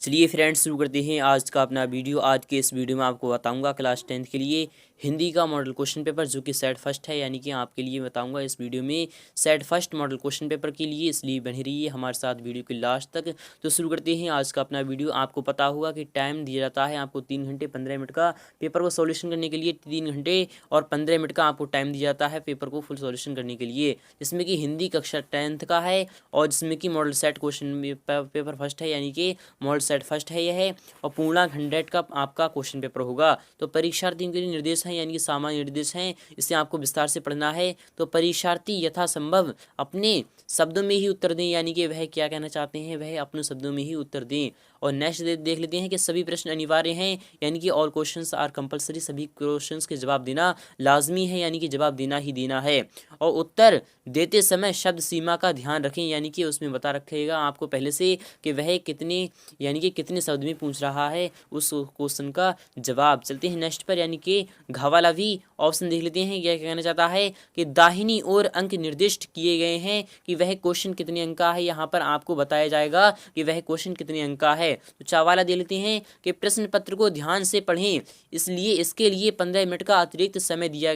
चलिए फ्रेंड्स, शुरू करते हैं आज का अपना वीडियो। आज के इस वीडियो में आपको बताऊंगा क्लास 10th के लिए हिंदी का मॉडल क्वेश्चन पेपर जो कि सेट फर्स्ट है, यानी कि आपके लिए बताऊंगा इस वीडियो में set first model question paper के लिए। इसलिए बने रहिए हमारे साथ वीडियो के लास्ट तक। तो शुरू करते हैं आज का अपना वीडियो। आपको पता होगा कि टाइम दिया जाता है आपको 3 घंटे 15 मिनट का पेपर को सोल्यूशन करने के लिए। 3 घंटे और 15 मिनट का आपको टाइम दिया जाता है पेपर को फुल सोल्यूशन करने के लिए, जिसमें कि हिंदी कक्षा 10th का है और जिसमें कि model set question paper first है, यानी कि मॉडल सेट फर्स्ट है यह है। और पूर्णांक 100 का आपका क्वेश्चन पेपर होगा। तो परीक्षार्थियों के लिए निर्देश है, यानी कि सामान्य निर्देश हैं, इसे आपको विस्तार से पढ़ना है। तो परीक्षार्थी यथासंभव अपने शब्दों में ही उत्तर दें, यानी कि वह क्या कहना चाहते हैं वह अपने शब्दों में ही उत्तर दें। और नेक्स्ट देख लेते हैं कि सभी प्रश्न अनिवार्य हैं, यानी कि ऑल क्वेश्चंस आर कंपलसरी, सभी क्वेश्चंस के जवाब देना लाजमी है, यानी कि जवाब देना ही देना है। और उत्तर देते समय शब्द सीमा का ध्यान रखें, यानी कि उसमें बता रखेगा आपको पहले से कि वह कितने यानी कि कितने शब्द में पूछ रहा है उस क्वेश्चन का जवाब। चलते हैं नेक्स्ट पर, यानी कि घावाला भी ऑप्शन देख लेते हैं। यह कहना चाहता है कि दाहिनी ओर अंक निर्दिष्ट किए गए हैं कि वह क्वेश्चन कितने अंक का है। यहाँ पर आपको बताया जाएगा कि वह क्वेश्चन कितने अंक का है। तो चावाला दे लेते हैं कि प्रश्न पत्र को ध्यान से पढ़ें, इसलिए इसके लिए 15 मिनट का अतिरिक्त समय दिया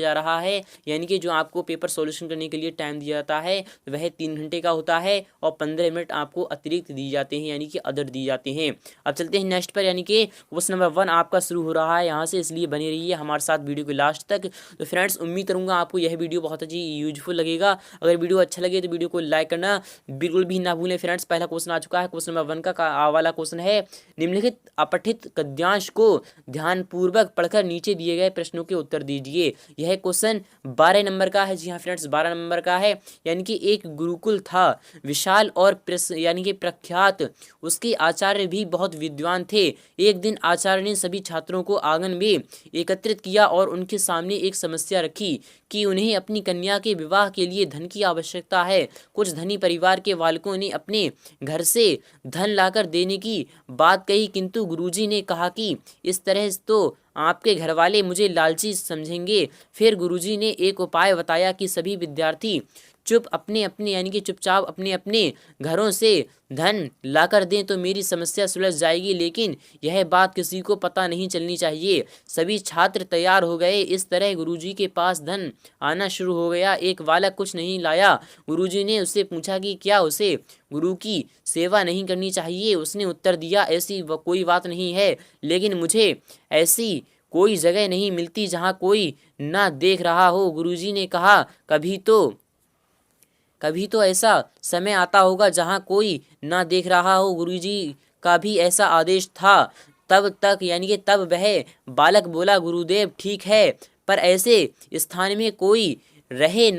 जा रहा है, यानी कि जो आपको पेपर सॉल्यूशन करने के लिए टाइम दिया जाता है वह 3 घंटे का होता है और 15 मिनट आपको अतिरिक्त दिए जाते हैं, यानी कि अदर दिए जाते हैं। अब चलते हैं नेक्स्ट पर, यानी कि क्वेश्चन नंबर 1 आपका शुरू हो रहा है यहाँ से, इसलिए बने रहिए हमारे साथ वीडियो के लास्ट तक। तो फ्रेंड्स, उम्मीद करूंगा आपको यह वीडियो बहुत अच्छी यूजफुल लगेगा। अगर वीडियो अच्छा लगे तो वीडियो को लाइक करना बिल्कुल भी ना भूलें। फ्रेंड्स, पहला क्वेश्चन आ चुका है। क्वेश्चन नंबर 1 का वाला क्वेश्चन है, निम्नलिखित अपठित गद्यांश को ध्यानपूर्वक पढ़कर नीचे दिए गए प्रश्नों के उत्तर दीजिए। यह क्वेश्चन 12 नंबर का है। जी हाँ फ्रेंड्स, 12 नंबर का है। यानी कि एक गुरुकुल था विशाल और यानी कि प्रख्यात, उसके आचार्य भी बहुत विद्वान थे। एक दिन आचार्य ने सभी छात्रों को आंगन में एकत्रित किया और उनके सामने एक समस्या रखी कि उन्हें अपनी कन्या के विवाह के लिए धन की आवश्यकता है। कुछ धनी परिवार के बालकों ने अपने घर से धन लाकर देने की बात कही, किंतु गुरुजी ने कहा कि इस तरह तो आपके घर वाले मुझे लालची समझेंगे। फिर गुरुजी ने एक उपाय बताया कि सभी विद्यार्थी यानी कि चुपचाप अपने अपने घरों से धन लाकर दें तो मेरी समस्या सुलझ जाएगी, लेकिन यह बात किसी को पता नहीं चलनी चाहिए। सभी छात्र तैयार हो गए। इस तरह गुरुजी के पास धन आना शुरू हो गया। एक बालक कुछ नहीं लाया। गुरुजी ने उससे पूछा कि क्या उसे गुरु की सेवा नहीं करनी चाहिए। उसने उत्तर दिया, ऐसी कोई बात नहीं है, लेकिन मुझे ऐसी कोई जगह नहीं मिलती जहाँ कोई ना देख रहा हो। गुरुजी ने कहा, कभी तो ऐसा समय आता होगा जहाँ कोई ना देख रहा हो। गुरुजी का भी ऐसा आदेश था। तब वह बालक बोला, गुरुदेव ठीक है, पर ऐसे स्थान में कोई रहे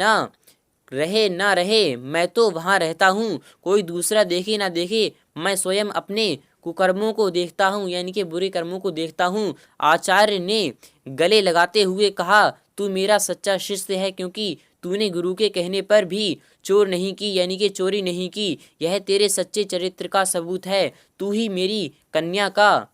मैं तो वहाँ रहता हूँ। कोई दूसरा देखे ना देखे, मैं स्वयं अपने कुकर्मों को देखता हूँ, यानी कि बुरे कर्मों को देखता हूँ। आचार्य ने गले लगाते हुए कहा, तू मेरा सच्चा शिष्य है, क्योंकि तूने गुरु के कहने पर भी चोरी नहीं की। यह तेरे सच्चे चरित्र का सबूत है। तू ही मेरी कन्या का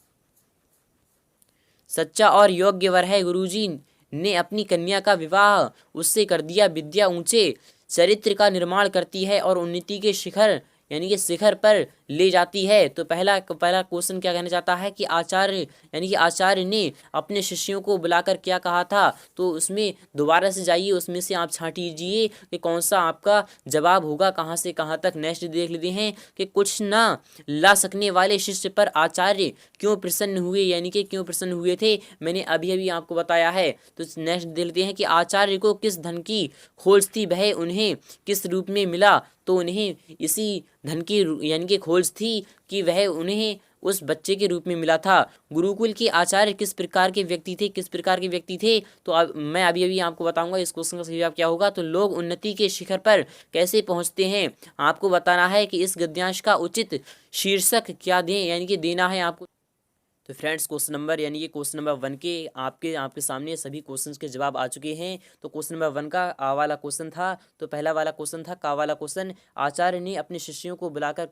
सच्चा और योग्य वर है। गुरुजी ने अपनी कन्या का विवाह उससे कर दिया। विद्या ऊंचे चरित्र का निर्माण करती है और उन्नति के शिखर यानी कि शिखर पर ले जाती है। तो पहला क्वेश्चन क्या कहना चाहता है कि आचार्य ने अपने शिष्यों को बुलाकर क्या कहा था। तो उसमें दोबारा से जाइए, उसमें से आप छांटिए कि कौन सा आपका जवाब होगा, कहाँ से कहाँ तक। नेक्स्ट देख लेते हैं कि कुछ ना ला सकने वाले शिष्य पर आचार्य क्यों प्रसन्न हुए, यानी कि क्यों प्रसन्न हुए थे, मैंने अभी अभी आपको बताया है। तो नेक्स्ट देख लेते हैं कि आचार्य को किस धन की खोज थी, वह उन्हें किस रूप में मिला। तो उन्हें इसी धन की यानी कि खोज थी कि वह उन्हें उस बच्चे के रूप में मिला था। गुरुकुल के आचार्य किस प्रकार के व्यक्ति थे। तो अब मैं अभी आपको बताऊंगा इस क्वेश्चन का सही जवाब क्या होगा। तो लोग उन्नति के शिखर पर कैसे पहुंचते हैं, आपको बताना है कि इस गद्यांश का उचित शीर्षक क्या दें, यानी कि देना है आपको। तो फ्रेंड्स, क्वेश्चन नंबर 1 के आपके सामने सभी क्वेश्चंस के जवाब आ चुके हैं। तो क्वेश्चन नंबर 1 का आ वाला क्वेश्चन था। तो पहला वाला क्वेश्चन था का वाला क्वेश्चन, आचार्य ने अपने शिष्यों को बुलाकर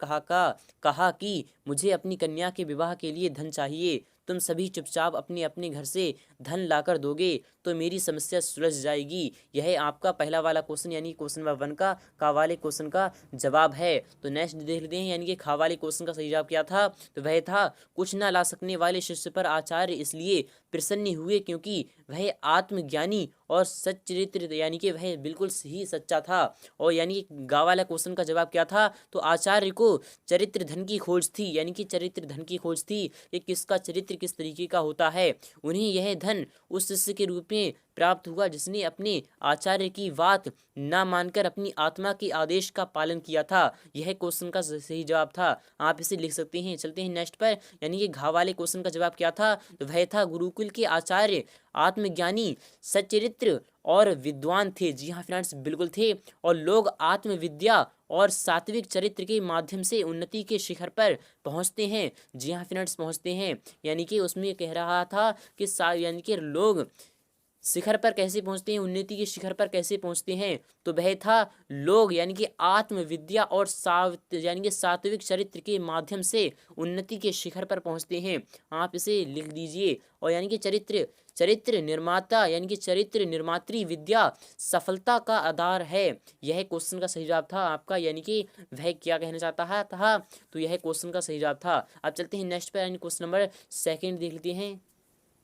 कहा कि मुझे अपनी कन्या के विवाह के लिए धन चाहिए। तुम सभी चुपचाप अपने अपने घर से धन लाकर दोगे तो मेरी समस्या सुलझ जाएगी। यह आपका पहला वाला क्वेश्चन यानी क्वेश्चन नंबर 1 का वाले क्वेश्चन का जवाब है। तो नेक्स्ट देख लेते हैं, यानी कि खा वाले क्वेश्चन का सही जवाब क्या था, तो वह था कुछ ना ला सकने वाले शिष्य पर आचार्य इसलिए प्रसन्न हुए क्योंकि वह आत्मज्ञानी और सच्चरित्र यानी कि वह बिल्कुल ही सच्चा था। और यानी कि गा वाला क्वेश्चन का जवाब क्या था, तो आचार्य को चरित्र धन की खोज थी, यानी कि चरित्र धन की खोज थी कि किसका चरित्र किस तरीके का होता है। उन्हें यह धन उस शिष्य के रूप में प्राप्त हुआ जिसने अपने आचार्य की बात ना मानकर अपनी आत्मा के आदेश का पालन किया था। यह क्वेश्चन का सही जवाब था, आप इसे लिख सकते हैं। चलते हैं नेक्स्ट पर, यानी कि घा वाले क्वेश्चन का जवाब क्या था, तो वह था गुरुकुल के आचार्य आत्मज्ञानी सच्चरित्र और विद्वान थे। जी हाँ फ्रेंड्स, बिल्कुल थे। और लोग आत्मविद्या और सात्विक चरित्र के माध्यम से उन्नति के शिखर पर पहुंचते हैं। जी हाँ फ्रेंड्स, पहुंचते हैं। यानी कि उसमें कह रहा था कि यानी कि लोग शिखर पर कैसे पहुंचते हैं, उन्नति के शिखर पर कैसे पहुंचते हैं, तो वह था लोग यानी कि आत्मविद्या और यानी कि सात्विक चरित्र के माध्यम से उन्नति के शिखर पर पहुंचते हैं। आप इसे लिख दीजिए। और यानी कि चरित्र निर्माता यानी कि चरित्र निर्मात्री विद्या सफलता का आधार है। यह क्वेश्चन का सही जवाब था आपका, यानी कि वह क्या कहना चाहता था, तो यह क्वेश्चन का सही जवाब था। अब चलते हैं नेक्स्ट पर, यानी क्वेश्चन नंबर 2 देख लेते हैं।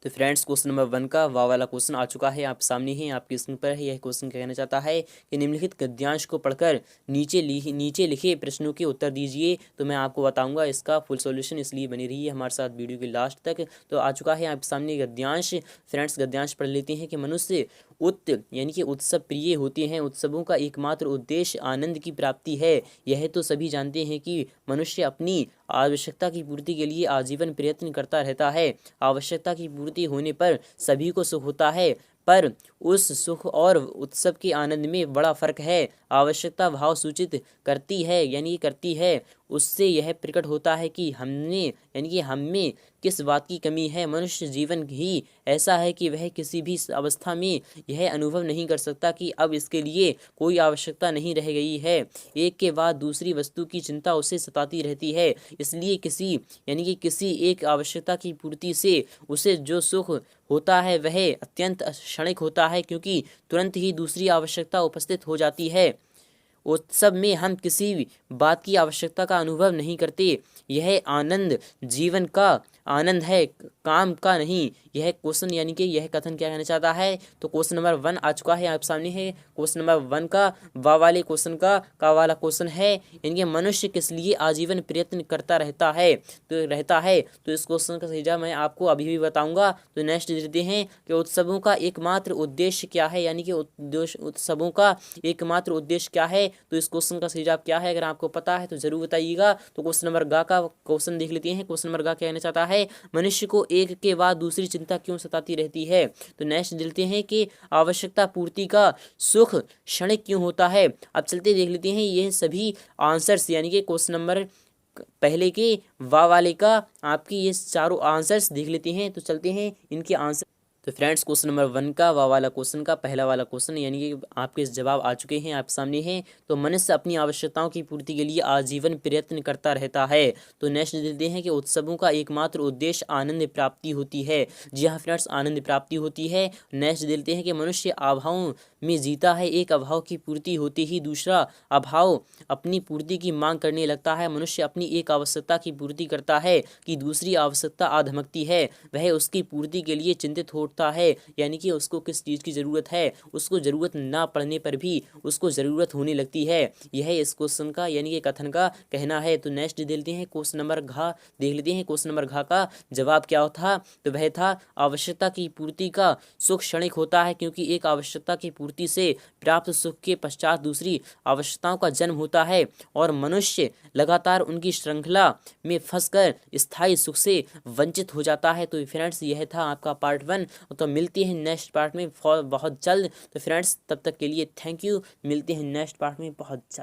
तो फ्रेंड्स, क्वेश्चन नंबर 1 का वाला क्वेश्चन आ चुका है, आप सामने ही आपकी स्क्रीन पर है। यह क्वेश्चन कहना चाहता है कि निम्नलिखित गद्यांश को पढ़कर नीचे लिखे प्रश्नों के उत्तर दीजिए। तो मैं आपको बताऊंगा इसका फुल सॉल्यूशन, इसलिए बनी रहिए हमारे साथ वीडियो के लास्ट तक। तो आ चुका है आप सामने गद्यांश। फ्रेंड्स, गद्यांश पढ़ लेते हैं कि मनुष्य यानी कि उत्सव प्रिय होते हैं। उत्सवों का एकमात्र उद्देश्य आनंद की प्राप्ति है। यह तो सभी जानते हैं कि मनुष्य अपनी आवश्यकता की पूर्ति के लिए आजीवन प्रयत्न करता रहता है। आवश्यकता की पूर्ति होने पर सभी को सुख होता है, पर उस सुख और उत्सव के आनंद में बड़ा फर्क है। आवश्यकता भाव सूचित करती है यानी करती है, उससे यह प्रकट होता है कि हम में किस बात की कमी है। मनुष्य जीवन ही ऐसा है कि वह किसी भी अवस्था में यह अनुभव नहीं कर सकता कि अब इसके लिए कोई आवश्यकता नहीं रह गई है। एक के बाद दूसरी वस्तु की चिंता उसे सताती रहती है। इसलिए किसी एक आवश्यकता की पूर्ति से उसे जो सुख होता है वह अत्यंत क्षणिक होता है, क्योंकि तुरंत ही दूसरी आवश्यकता उपस्थित हो जाती है। उत्सव में हम किसी भी बात की आवश्यकता का अनुभव नहीं करते। यह आनंद जीवन का आनंद है, काम का नहीं। यह क्वेश्चन यानी कि यह कथन क्या कहना चाहता है, तो क्वेश्चन नंबर 1 आ चुका है आप सामने है। क्वेश्चन नंबर 1 का वाले क्वेश्चन का वाला क्वेश्चन है, यानी कि मनुष्य किस लिए आजीवन प्रयत्न करता रहता है। तो इस क्वेश्चन का सही जवाब मैं आपको अभी भी बताऊंगा। तो नेक्स्ट देते हैं कि उत्सवों का एकमात्र उद्देश्य क्या है, यानी कि उत्सवों का एकमात्र उद्देश्य क्या है। तो इस क्वेश्चन का सही जवाब क्या है, अगर आपको पता है तो जरूर बताइएगा। तो क्वेश्चन नंबर गा का क्वेश्चन देख लेते हैं। क्वेश्चन नंबर गा क्या कहना चाहता है, मनुष्य को एक के बाद दूसरी चिंता क्यों सताती रहती है। तो नेक्स्ट देखते हैं कि आवश्यकता पूर्ति का सुख क्षणिक क्यों होता है। अब चलते देख लेते हैं ये सभी आंसर्स, यानी कि क्वेश्चन नंबर पहले के वाले का आपकी ये चारों आंसर्स देख लेते हैं। तो चलते हैं इनके आंसर। तो फ्रेंड्स, क्वेश्चन नंबर 1 का वाला क्वेश्चन का पहला वाला क्वेश्चन यानी कि आपके जवाब आ चुके हैं, आप सामने हैं। तो मनुष्य अपनी आवश्यकताओं की पूर्ति के लिए आजीवन प्रयत्न करता रहता है। तो नेक्स्ट देते हैं कि उत्सवों का एकमात्र उद्देश्य आनंद प्राप्ति होती है। जी हाँ फ्रेंड्स, आनंद प्राप्ति होती है। नेक्स्ट देते हैं कि मनुष्य अभावों में जीता है। एक अभाव की पूर्ति होते ही दूसरा अभाव अपनी पूर्ति की मांग करने लगता है। मनुष्य अपनी एक आवश्यकता की पूर्ति करता है कि दूसरी आवश्यकता आधमकती है, वह उसकी पूर्ति के लिए चिंतित होता है, यानी कि उसको किस चीज़ की ज़रूरत है, उसको ज़रूरत ना पड़ने पर भी उसको ज़रूरत होने लगती है। यह इस क्वेश्चन का यानी कि कथन का कहना है। तो नेक्स्ट देख हैं क्वेश्चन नंबर घ देख लेते हैं। क्वेश्चन नंबर घ का जवाब क्या था, तो वह था आवश्यकता की पूर्ति का सुख क्षणिक होता है, क्योंकि एक आवश्यकता की पूर्ति से प्राप्त सुख के पश्चात दूसरी आवश्यकताओं का जन्म होता है और मनुष्य लगातार उनकी श्रृंखला में फंसकर स्थायी सुख से वंचित हो जाता है। तो फ्रेंड्स, यह था आपका पार्ट 1। तो मिलते हैं नेक्स्ट पार्ट में बहुत जल्द। तो फ्रेंड्स, तब तक के लिए थैंक यू। मिलते हैं नेक्स्ट पार्ट में बहुत जल्द।